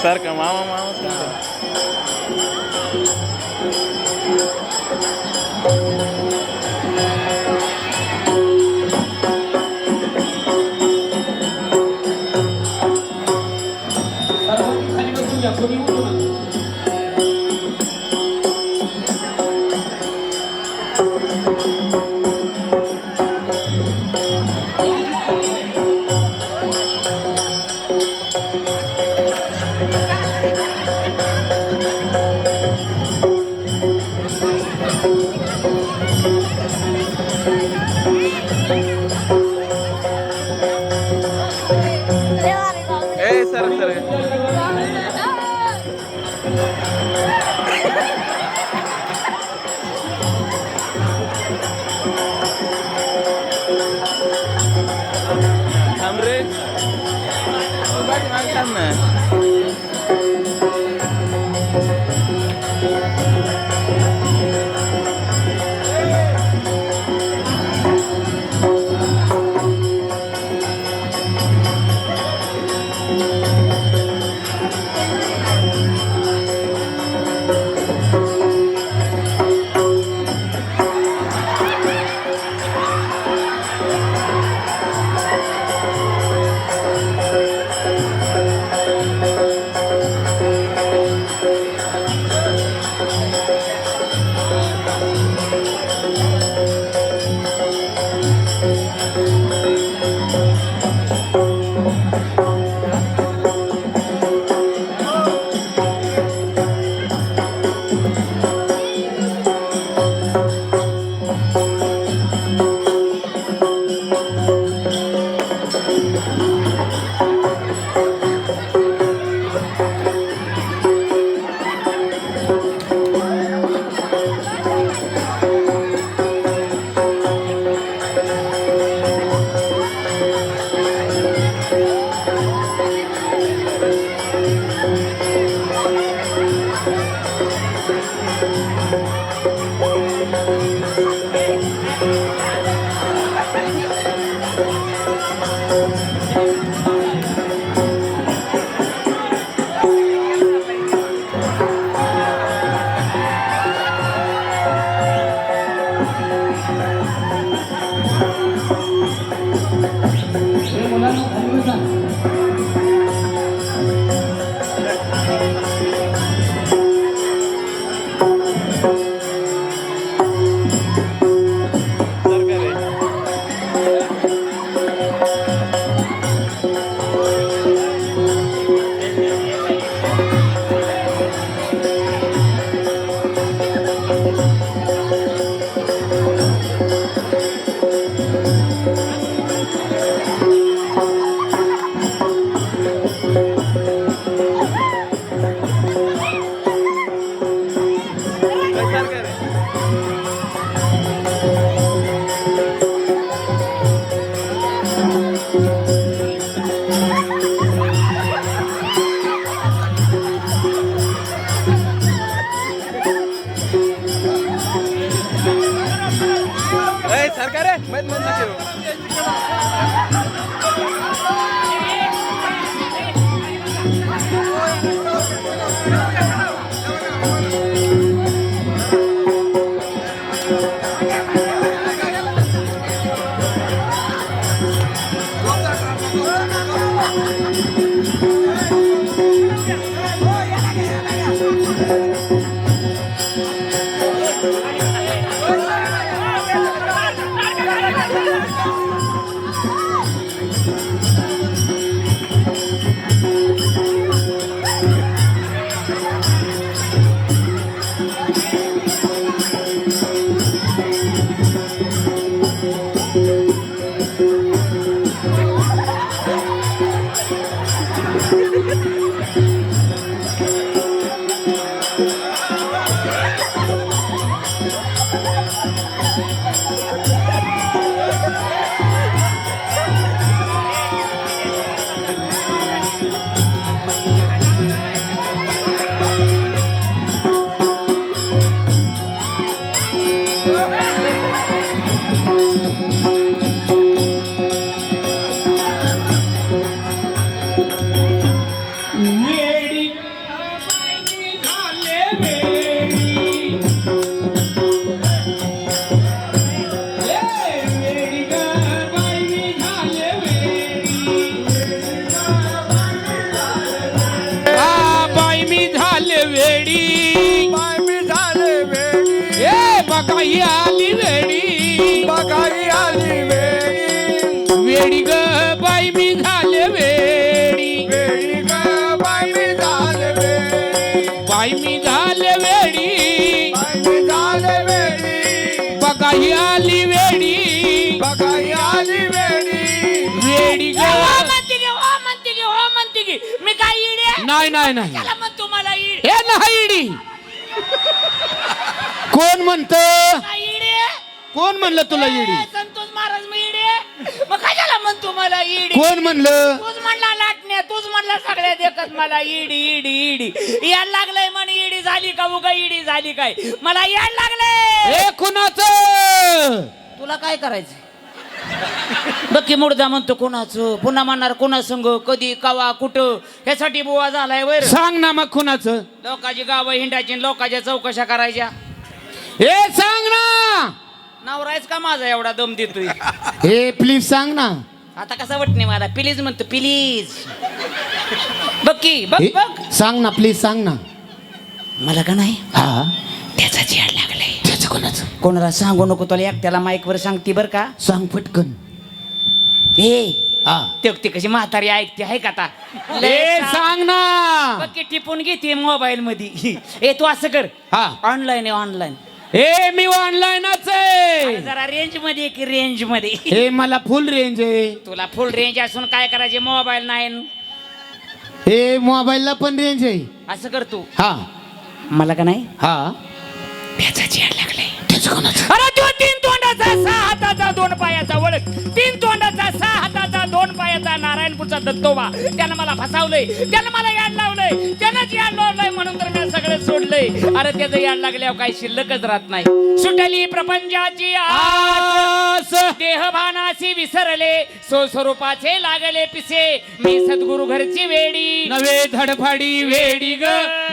सारखं मामा मामा सारखं. सर सर थांब रे थांब ना. सरकार मत मत Ready. ही आली वेडी, बघा ही आली वेडी, वेडी ग. हो म्हणते की मी काय इडे नाही नाही नाही त्याला म्हणतो मला इड हे नाही इडी. कोण म्हणत? काय इडे कोण म्हणलं तुला इडी? संतोष महाराज मी इडे मग कशाला म्हणतो मला इडी? कोण म्हणलं? तूच म्हणला लाटण्या, तूच म्हणला सगळ्या देखत मला इडी इडी इडी याड लागलंय म्हणे. इडी झाली का उगा इडी झाली काय मला याड लागलंय. हे कुणाचं? तुला काय करायचं बक्की मुर्दा म्हणतो कोणाचं, पुन्हा म्हणणार कोणा संग, कधी कवा कुठं, ह्यासाठी बुवा झालाय वर. सांग ना मग कुणाचं? लोकांची गावं हिंडायची, लोकांच्या चौकशा करायच्या. हे सांग ना. नवरायच का माझा एवढा दम देतोय? हे प्लीज सांग ना. आता कसं वाटणे मला प्लीज म्हणतो प्लीज. बक्की बघ हे, बघ सांग ना प्लीज सांग ना. मला का नाही हा त्याचा चेड लागलाय. त्याचं कोणाचं? कोणाला सांगू नको, तुला एकट्याला माईक वर सांगते बर का. सांग पटकन. ए हा ते कशी म्हातारी ऐकते आहे का आता. हे सांग ना. बक्की टिपून घेते मोबाईल मध्ये. ए तू असं कर, हा ऑनलाईन आहे ऑनलाईन. हे मी ऑनलाईनच आहे. जरा रेंज मध्ये की रेंज मध्ये. हे मला फुल रेंज आहे. तुला फुल रेंज असून काय करायचे, मोबाईल नाही. हे मोबाईलला पण रेंज आहे. असं कर तू, हा मला का नाही हा त्याचा चेड लागलाय. त्याचं कोणाचं? अरे तो 3 तोंडाचा 6 हाताचा 2 पायाचा वळख, 3 तोंडाचा 6 हाताचा 2 पायाचा नारायणपूरचा दत्तोबा. त्यानं मला फसावलंय, त्यानं मला याड लावलंय, त्यानंच याड लावलंय म्हणून तर मी सगळं सोडलंय. अरे त्याचं याड लागल्यावर काही शिल्लकच राहत नाही. सुटली प्रपंचाची आस, देहभानासी विसरले, स्वरूपाचे लागले पिसे. मी सद्गुरु घरची वेडी, नवे धडफडी वेडी ग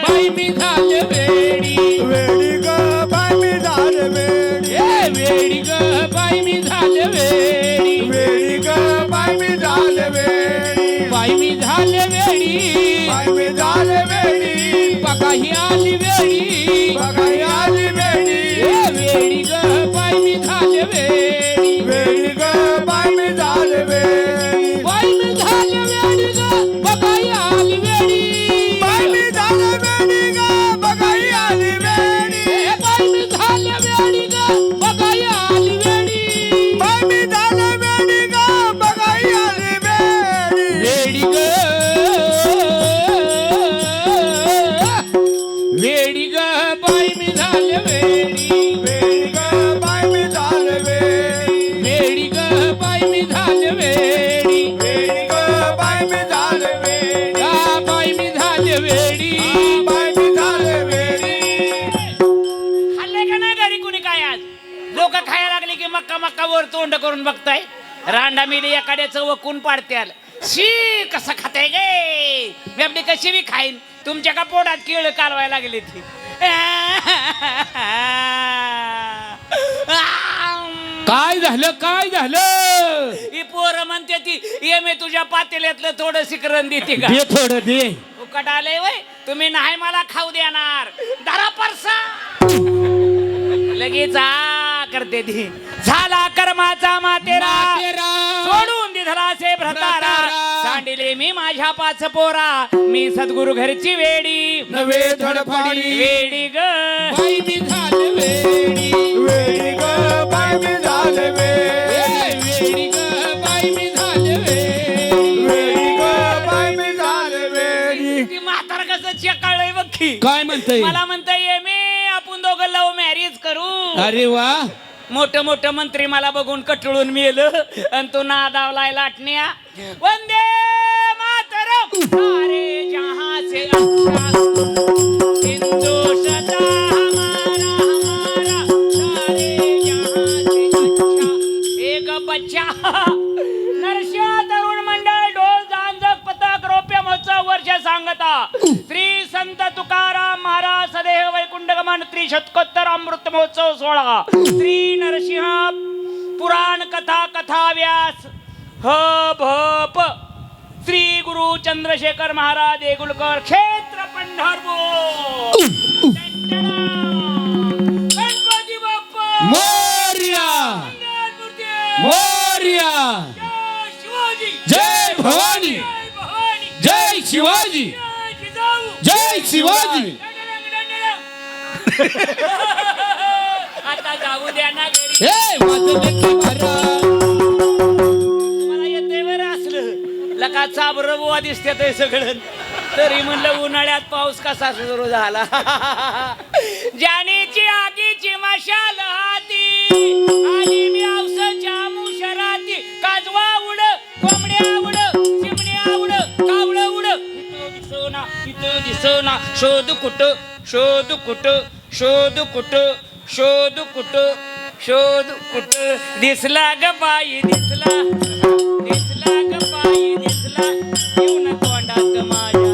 बाई मी झाले वेडी. वेडी ग बाय मी झाले वेडी, ए वेडी ग बाई मी झाले वेडी. वेडी ग बाय मी झाले वेडी, बाई मी झाले वेडी. बाय मी झाले वेडी, बघा ही आली वेडी. बघा ही आली वेडी, ए वेडी ग बाई मी झाले वेडी. वेडी ग बाय मी झाले वेडी, बाई मी झाले वेडी ग बघा ही आली वेडी. बाय मी झाले वेडी ग बघा ही आली वेडी, ए बाई मी झाले वेडी ग बघा ही आली वेडी. बाय मी झाले वेडी ग बघा ही आली वेडी, वेडी ग वेडी ग बाई मी झाले वेडी. वेडी ग बाय मी झाले वेडी, वेडी ग बाई मी झाले वेडी. वेडी ग बाय मी झाले वेडी, का बाई मी झाले वेडी. बाय मी झाले वेडी. खाल्ले का नाही घरी कुणी काय आज? लोक खायला लागली की मक्का मक्का वर तोंड करून बघताय. रांडा मिली एखाद्याचं वकून पाडत्याल. शी कसं खाताय गे, मी आपली कशी बी खाईन. तुमच्या का पोटात केळ कालवायला लागली ती. काय झालं काय झालं? ही पोरं म्हणते ती ये मी तुझ्या पातेल्यातलं थोडं शिकरण देते का. दे थोडं दे. फुकट आलंय वय, तुम्ही नाही मला खाऊ देणार. धरा परसा लगेच करते ती. झाला कर्माचा मातेरा, सोडून दिधराचे भ्रतारा. सांडिले मी माझ्या 5 पोरा, मी सद्गुरु घरची वेडी. नवे धडफडी वेडी ग बाई मी झाले वेडी. वेडी ग बाय मी झाले वेडी, वेडी ग बाई मी झाले वेडी. वेडी ग बाय मी झाले वेडी. ती म्हातार कसं चेकाळलंय बघ की. काय म्हणतय? मला म्हणता ये मी आपण दोघं लव्ह मॅरेज करू. अरे वा. मोठं मोठं मंत्री मला बघून कटळून मेलं आणि तो नादावलाय लाटण्या. वंदे मातरम सारे जहां से अच्छा हिंदुस्तान हमारा हमारा सारे जहां से अच्छा. एक बच्चा नरसिंह तरुण मंडळ ढोल झांझक पथक रौप्य महोत्सव वर्ष सांगता. श्री संत तुकाराम महाराज सदेह वैकुंठ गमन त्रिशतकोत्तर अमृत महोत्सव 16. श्री नरसिंह पुराण कथा कथा व्यास ह भ प. श्री गुरु चंद्रशेखर महाराज देगुलकर क्षेत्र पंढरपूर. गणपती बाप्पा मोरया मंगलमूर्ती. मोरया. जय शिवाजी, जय भवानी, जय भवानी, जय शिवाजी, जय जिजाऊ, जय शिवाजी. आता मला जाऊ द्या ना घरी. हे माझं लेकी महाराज. मला येते बरं असलं लका चाबर बुवा दिसते ते सगळं. तरी म्हणलं उन्हाळ्यात पाऊस कसा सुरू झाला. जानीची आगीची मशाल हाती आणि मी औसाच्या मुशराती. काजवा उड कोंबड्या उड चिमण्या उड कावळं उड. इथं दिसोना इथं दिसोना. शोध कुठ शोध कुठ शोध कुठ शोध कुठ शोध कुठ. दिसला ग बाई दिसला दिसला ग बाई दिसला येऊन तोंडात माझ्या.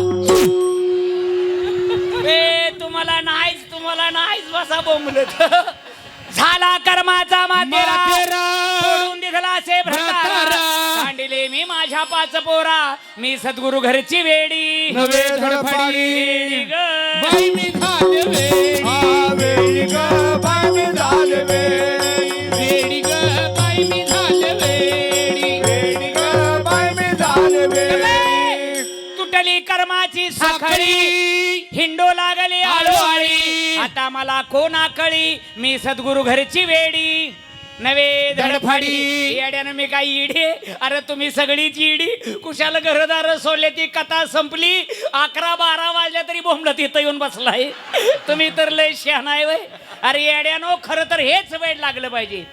ए तुम्हाला नाहीच बसा बोंबलत. झाला कर्माचा मातेरा सोडून दिसला असे भ्रतारा. सांडिले मी माझ्या 5 पोरा मी सद्गुरु घरची वेडी. नवे धडफडी वेडी ग बाई मी झाले वेडी. वेडी ग बाई मी झाले वेडी. वेडी ग बाई मी झाले वेडी. वेडी ग बाई मी झाले वेडी. तुटली कर्माची साखळी हिंडो लागली आळोआळी. आता मला कोणा कळी मी सद्गुरु घरची वेडी. नवे धडफडी येड्यानं मी काय इडी. अरे तुम्ही सगळीच इडी. कुशाला घरदार सोडले ती कथा संपली. 11-12 वाजल्या तरी बोंबलं तिथं येऊन बसलाय. तुम्ही तर लय शहाणाय वय. अरे येड्यानो खरं तर हेच वेळ लागलं पाहिजे.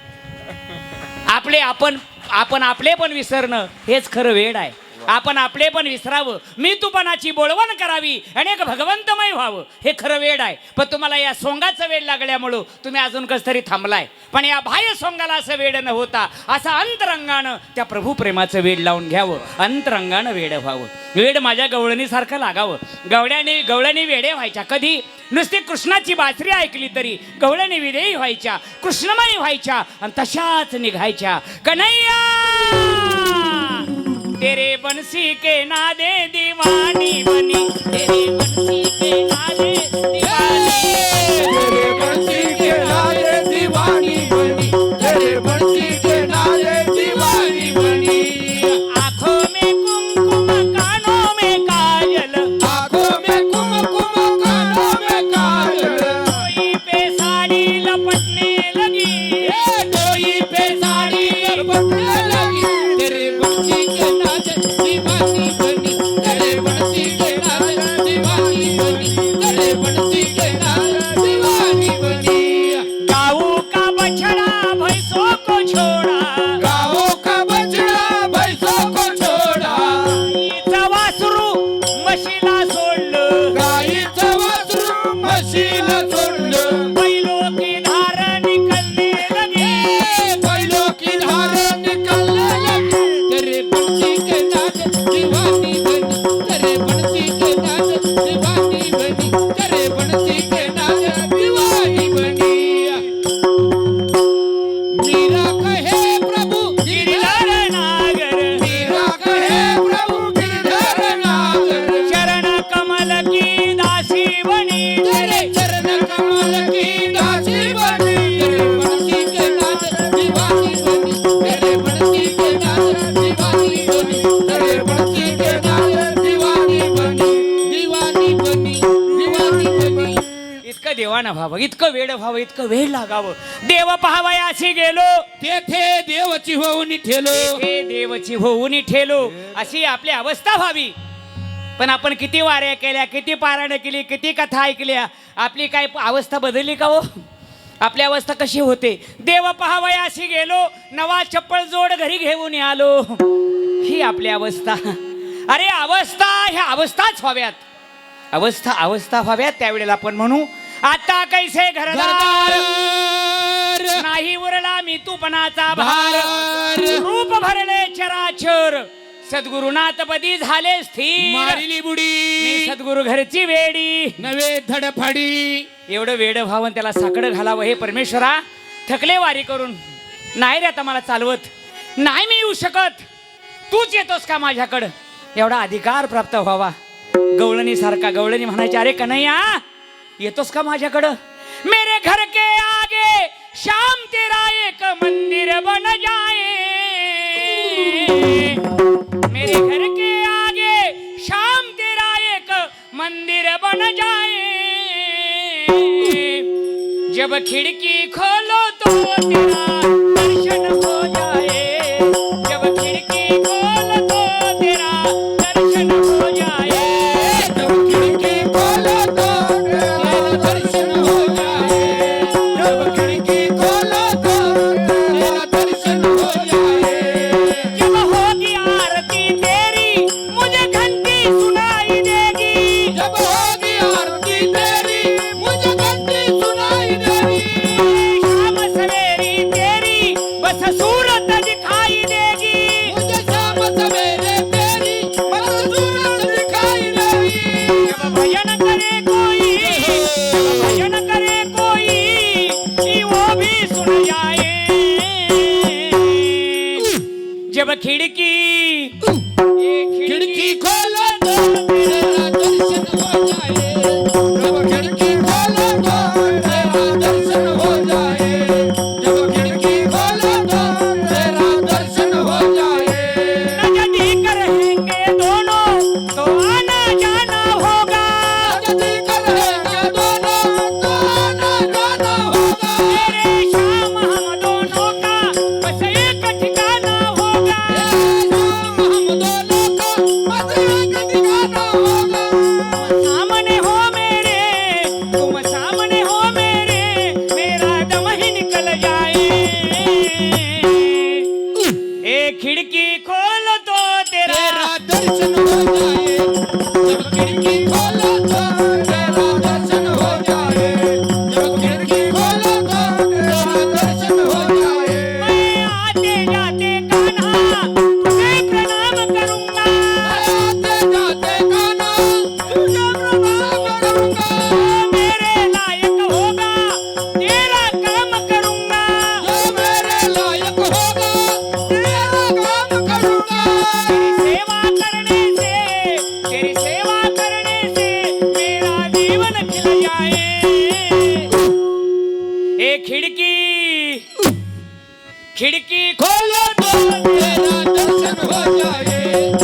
आपण आपले पण विसरणं हेच खरं वेळ आहे. आपण आपले पण विसरावं. मी तुपणाची बोळवण करावी आणि एक भगवंतमय व्हावं हे खरं वेळ आहे. पण तुम्हाला या सोंगाचं वेळ लागल्यामुळं तुम्ही अजून कसं तरी थांबलाय. पण या बाह्य सोंगाला असं वेळ न होता असं अंतरंगानं त्या प्रभू प्रेमाचं वेळ लावून घ्यावं. अंतरंगानं वेड व्हावं. वेड माझ्या गवळणीसारखं लागावं. गवळणी वेडे व्हायच्या. कधी नुसती कृष्णाची बासरी ऐकली तरी गवळणी विदेही व्हायच्या. कृष्णमयी व्हायच्या आणि तशाच निघायच्या. कन्हैया तेरे बंसी के नादे दीवानी बनी. तेरे बंसी के नादे दीवानी. तेरे बंसी के नादे दीवानी बनी. तेरे बंसी के नादे दीवानी बनी. आँखों में कुमकुम कानों में काजल. आँखों में कुमकुम कानों में काजल. कोई पे साड़ी लपटने लगी. कोई पे साड़ी लपटने लगी. तेरे बंसी के नाच दीवानी बनी. तेरे बंसी के नाच दीवानी बनी. तेरे बंसी के नाच दीवानी बनी. गाऊ का बछड़ा भैंसों को छोड़ा. गाँवों का बछड़ा भैंसों को छोड़ा. गाईचं वासरू म्हशीला सोडलं. गाईचं वासरू म्हशीला सोडलं. बैलों की धार निकलने लगी. बैलों की धार निकलने लगी. तेरे बंसी के नाच दीवानी बनी. तेरे बंसी के नाच दीवानी बनी. तेरे बंसी के नाच दीवानी बनी. मीरा कहे प्रभु गिरधर नागर. मीरा कहे प्रभु गिरधर नागर. चरण कमल की दासी बनी. तेरे चरण कमल की दासी बनी. तेरे बंसी के नाच दीवानी बनी. तेरे बंसी के नाच दीवानी बनी. तेरे बंसी के नाच दीवानी बनी. दीवानी बनी. दीवानी बनी. इतकं देवानं व्हावं. इतकं वेड व्हावं. इतकं वेळ लागावं. देव पाहावयासी गेलो. तेथे देवची होऊन ठेलो. हे देवची होऊन ठेलो. अशी आपली अवस्था व्हावी. पण आपण किती वाऱ्या केल्या, किती पारायण केली, किती कथा ऐकल्या, आपली काय अवस्था बदलली का हो? आपली अवस्था कशी होते? देव पाहावयासी गेलो, नवा चप्पल जोड घरी घेऊन आलो. ही आपली अवस्था. अरे अवस्था ह्या अवस्थाच व्हाव्यात. अवस्था व्हाव्यात. त्यावेळेला आपण म्हणू आता कैसे घरदार नाही उरला मी तुपणाचा भार. रूप भरले चराचर सद्गुरुनाथ पदी झाले स्थिर. मारिली बुडी मी सद्गुरु घरची वेडी. नवे धडफडी. एवढं वेड व्हावं त्याला साकडं घालावं. हे परमेश्वरा थकले वारी करून. नाही रे आता मला चालवत नाही मी येऊ शकत. तूच येतोस का माझ्याकडं. एवढा अधिकार प्राप्त व्हावा. गवळणी सारखा गवळणी म्हणायची अरे कन्हैया येतोस का माझ्याकडं. मेरे घर के आगे शाम तेरा एक मंदिर बन जाए. मेरे घर के आगे शाम तेरा एक मंदिर बन जाए. जब खिड़की खोलो तो तेरा दर्शन हो जाए जब खिड़की खोल तो तेरा दर्शन हो जाए जब खिड़की खोलो तो तेरा दर्शन हो जाए जब खिड़की खोलो तो तेरा दर्शन हो जाए जब होगी आरती तेरी मुझे घंटी सुनाई देगी जब होगी आरती तेरी मुझे घंटी सुनाई देगी शाम सवेरी तेरी बस सूरत दिखाई देगी मुझे शाम सवेरे तेरी बस सूरत दिखाई देगी जब भजन करे कोई वो भी सुन जाए जब खिड़की खिड़की खोलो तो तेरा दर्शन हो जाए जब खिड़की खोलो तो तेरा दर्शन हो जाए जब खिड़की खोलो तो तेरा दर्शन हो जाए नजदीक रहेंगे दोनों तो आना जाना होगा नजदीक रहेंगे दोनों तो आना जाना होगा मेरे शाम हम दोनों का बस एक ठिकाना होगा हम दोनों को बस एक ठिकाना होगा सामने हो मेरे तुम सामने हो मेरे मेरा दम ही निकल जाए एक खिड़की खोल तो तेरा तेरा दर्शन हो जाए जब खिड़की खोलो तो तेरा दर्शन हो जाए जब खिड़की खोलो तो तेरा दर्शन हो जाए मैं आते जाते कान्हा तुझे प्रणाम करूंगा आते जाते गाना तुझे प्रणाम करूंगा मेरे लायक होगा तेरा काम करूंगा जो मेरे लायक होगा तेरा काम करूंगा तेरी सेवा करने से मेरा जीवन खिल जाए एक खिड़की खोलो तो तेरा दर्शन हो जाए